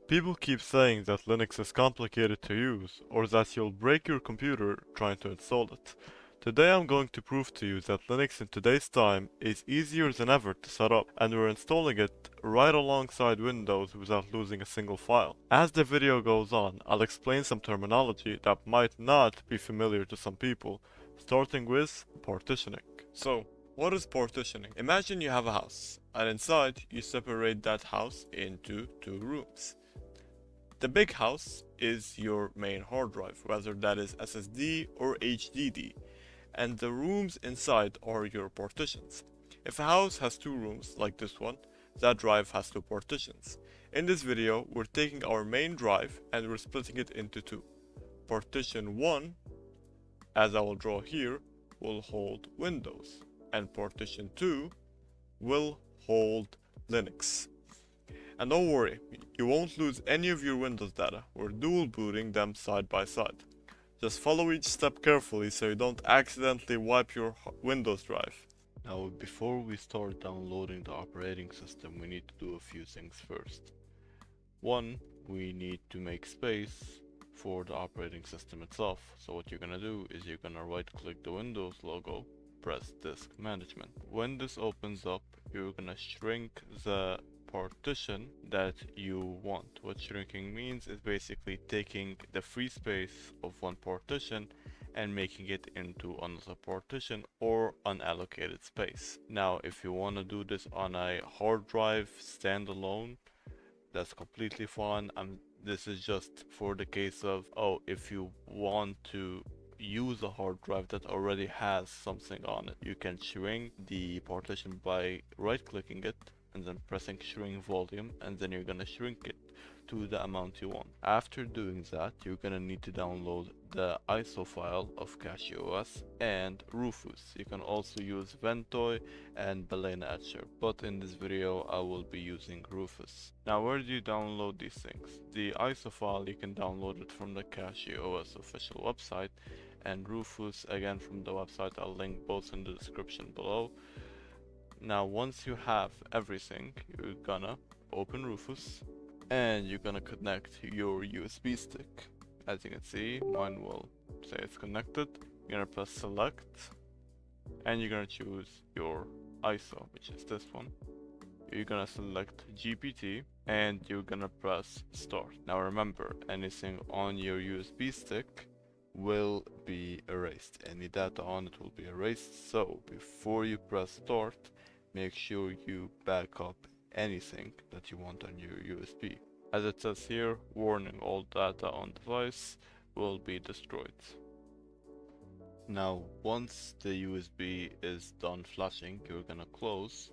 People keep saying that Linux is complicated to use, or that you'll break your computer trying to install it. Today I'm going to prove to you that Linux in today's time is easier than ever to set up, and we're installing it right alongside Windows without losing a single file. As the video goes on, I'll explain some terminology that might not be familiar to some people, starting with partitioning. So, what is partitioning? Imagine you have a house, and inside you separate that house into two rooms. The big house is your main hard drive, whether that is SSD or HDD, and the rooms inside are your partitions. If a house has two rooms, like this one, that drive has two partitions. In this video, we're taking our main drive and we're splitting it into two. Partition 1, as I will draw here, will hold Windows, and partition 2 will hold Linux. And don't worry, you won't lose any of your Windows data. We're dual booting them side by side. Just follow each step carefully so you don't accidentally wipe your Windows drive. Now, before we start downloading the operating system, we need to do a few things first. One, we need to make space for the operating system itself. So what you're gonna do is you're gonna right click the Windows logo, press Disk Management. When this opens up, you're gonna shrink the partition that you want. What shrinking means is basically taking the free space of one partition and making it into another partition or unallocated space. Now, if you want to do this on a hard drive standalone, that's completely fine. This is just for the case of, if you want to use a hard drive that already has something on it, you can shrink the partition by right clicking it and then pressing shrink volume, and then you're gonna shrink it to the amount you want. After doing that, you're gonna need to download the ISO file of CachyOS and Rufus. You can also use Ventoy and BalenaEtcher, but in this video I will be using Rufus. Now, where do you download these things? The ISO file, you can download it from the CachyOS official website, and Rufus again from the website. I'll link both in the description below. Now, once you have everything, you're gonna open Rufus and you're gonna connect your USB stick. As you can see, mine will say it's connected. You're gonna press select and you're gonna choose your ISO, which is this one. You're gonna select GPT and you're gonna press start. Now remember, anything on your USB stick will be erased. Any data on it will be erased. So before you press start, make sure you back up anything that you want on your USB. As it says here, warning, all data on device will be destroyed. Now, once the USB is done flashing, you're gonna close.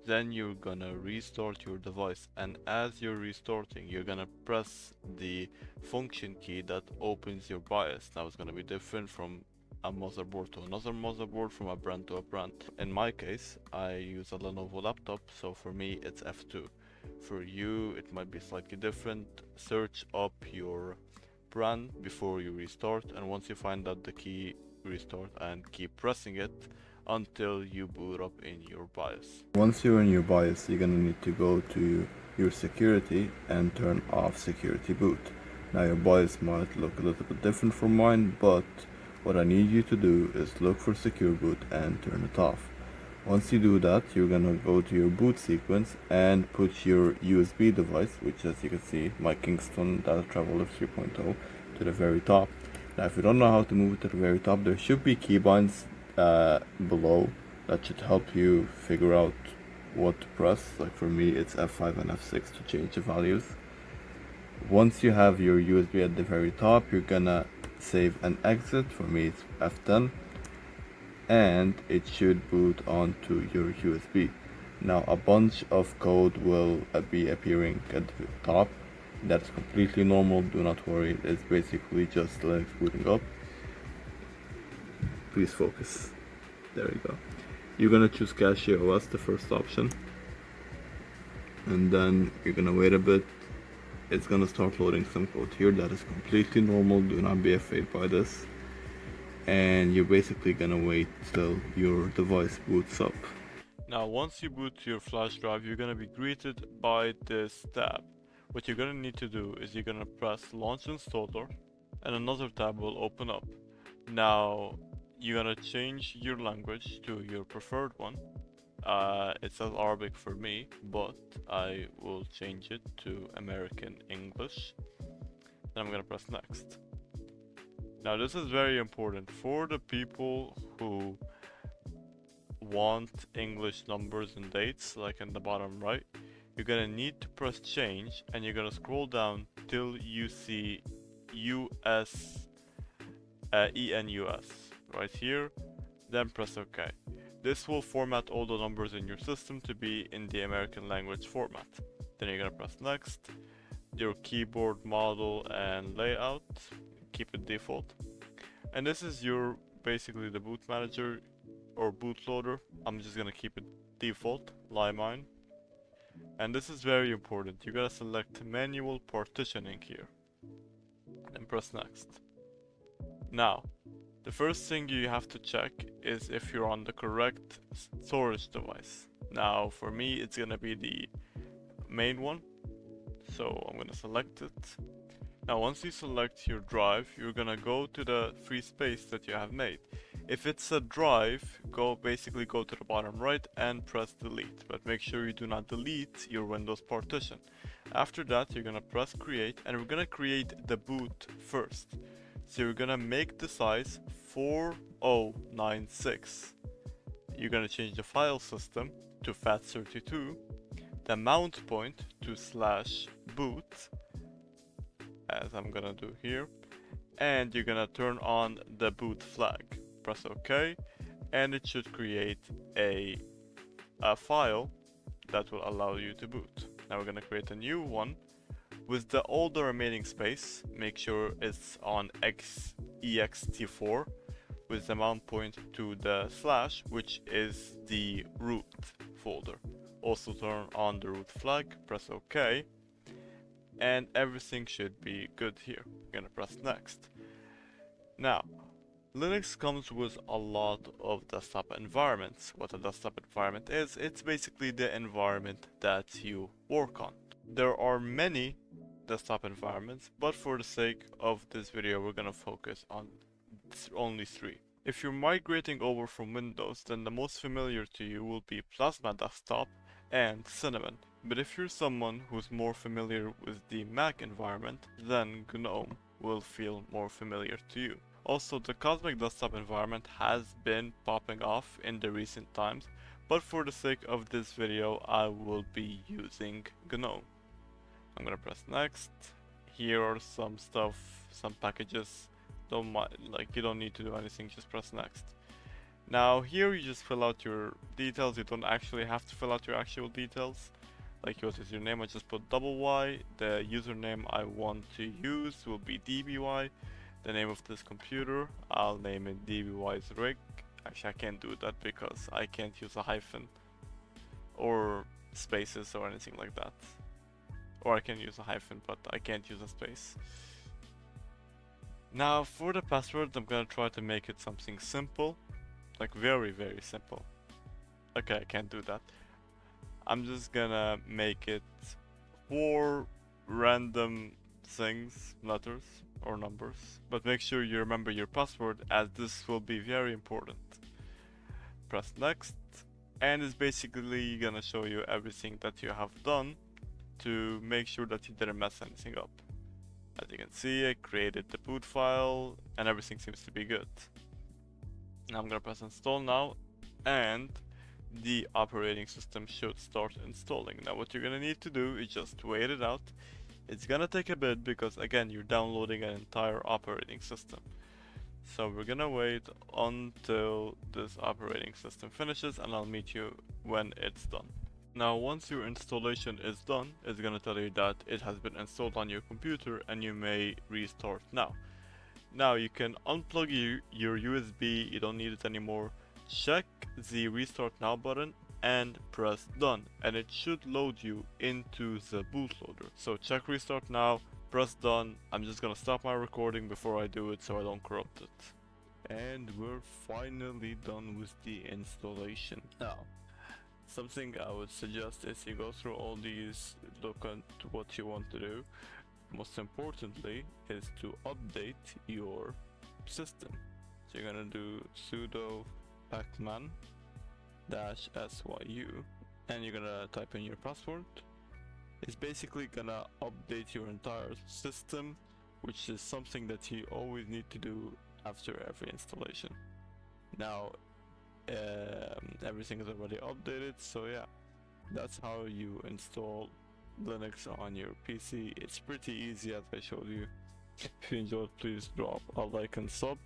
Then you're gonna restart your device, and as you're restarting, you're gonna press the function key that opens your BIOS. Now it's gonna be different from a motherboard to another motherboard, from a brand to a brand. In my case, I use a Lenovo laptop, so for me it's F2. For you, it might be slightly different. Search up your brand before you restart, and once you find out the key, restart and keep pressing it until you boot up in your BIOS. Once you're in your BIOS, you're gonna need to go to your security and turn off security boot. Now your BIOS might look a little bit different from mine, but what I need you to do is look for secure boot and turn it off. Once you do that, you're gonna go to your boot sequence and put your USB device, which, as you can see, my Kingston Data Traveler 3.0, to the very top. Now if you don't know how to move it to the very top, there should be keybinds below that should help you figure out what to press. Like for me, it's F5 and F6 to change the values. Once you have your USB at the very top, you're gonna save and exit. For me, it's F10, and it should boot onto your USB. Now a bunch of code will be appearing at the top. That's completely normal, do not worry. It's basically just Linux booting up. Please focus. There you go. You're gonna choose CachyOS, the first option, and then you're gonna wait a bit. It's gonna start loading some code here. That is completely normal, do not be afraid by this. And you're basically gonna wait till your device boots up. Now once you boot your flash drive, you're gonna be greeted by this tab what you're gonna need to do is you're gonna press launch installer and another tab will open up. Now you're gonna change your language to your preferred one. It says Arabic for me, but I will change it to American English. Then I'm gonna press next. Now this is very important for the people who want English numbers and dates, like in the bottom right. You're gonna need to press change and you're gonna scroll down till you see US, ENUS right here, then press OK. This will format all the numbers in your system to be in the American language format. Then you're gonna press next. Your keyboard model and layout, keep it default. And this is your basically the boot manager or bootloader. I'm just gonna keep it default, Limine. And this is very important. You gotta select manual partitioning here and press next. Now, the first thing you have to check is if you're on the correct storage device. Now, for me, it's gonna be the main one. So I'm gonna select it. Now once you select your drive, you're gonna go to the free space that you have made. If it's a drive, basically go to the bottom right and press delete, but make sure you do not delete your Windows partition. After that, you're gonna press create, and we're gonna create the boot first. So you're gonna make the size 4096. You're gonna change the file system to FAT32, the mount point to /boot, as I'm gonna do here, and you're gonna turn on the boot flag. Press OK, and it should create a file that will allow you to boot. Now we're gonna create a new one with all the remaining space. Make sure it's on ext4 with the mount point to the / which is the root folder. Also turn on the root flag, press OK, and everything should be good here. I'm gonna press next. Now, Linux comes with a lot of desktop environments. What a desktop environment is, it's basically the environment that you work on. There are many desktop environments, but for the sake of this video, we're gonna focus on only 3. If you're migrating over from Windows, then the most familiar to you will be Plasma Desktop and Cinnamon. But if you're someone who's more familiar with the Mac environment, then GNOME will feel more familiar to you. Also, the Cosmic Desktop environment has been popping off in the recent times, but for the sake of this video, I will be using GNOME. I'm gonna press next. Here are some packages. You don't need to do anything, just press next. Now here you just fill out your details. You don't actually have to fill out your actual details. Like what is your name? I just put Y. The username I want to use will be DBY. The name of this computer, I'll name it DBY's rig. Actually, I can't do that because I can't use a hyphen or spaces or anything like that. Or I can use a hyphen, but I can't use a space. Now for the password, I'm gonna try to make it something simple. Like very, very simple. Okay, I can't do that. I'm just gonna make it 4 random things, letters or numbers. But make sure you remember your password, as this will be very important. Press next, and it's basically gonna show you everything that you have done to make sure that you didn't mess anything up. As you can see, I created the boot file and everything seems to be good. Now I'm gonna press install now, and the operating system should start installing. Now what you're gonna need to do is just wait it out. It's gonna take a bit because again you're downloading an entire operating system. So we're gonna wait until this operating system finishes, and I'll meet you when it's done. Now once your installation is done, it's gonna tell you that it has been installed on your computer and you may restart now. Now you can unplug your USB, you don't need it anymore. Check the restart now button and press done, and it should load you into the bootloader. So check restart now, press done. I'm just gonna stop my recording before I do it so I don't corrupt it. And we're finally done with the installation. Now, something I would suggest is you go through all these look at what you want to do. Most importantly is to update your system. So you're gonna do sudo pacman -syu and you're gonna type in your password. It's basically gonna update your entire system, which is something that you always need to do after every installation. Now everything is already updated, so yeah, that's how you install Linux on your PC. It's pretty easy, as I showed you. If you enjoyed, please drop a like and sub,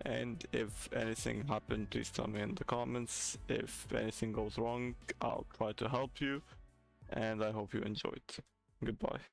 and if anything happened, please tell me in the comments. If anything goes wrong, I'll try to help you, and I hope you enjoyed. Goodbye.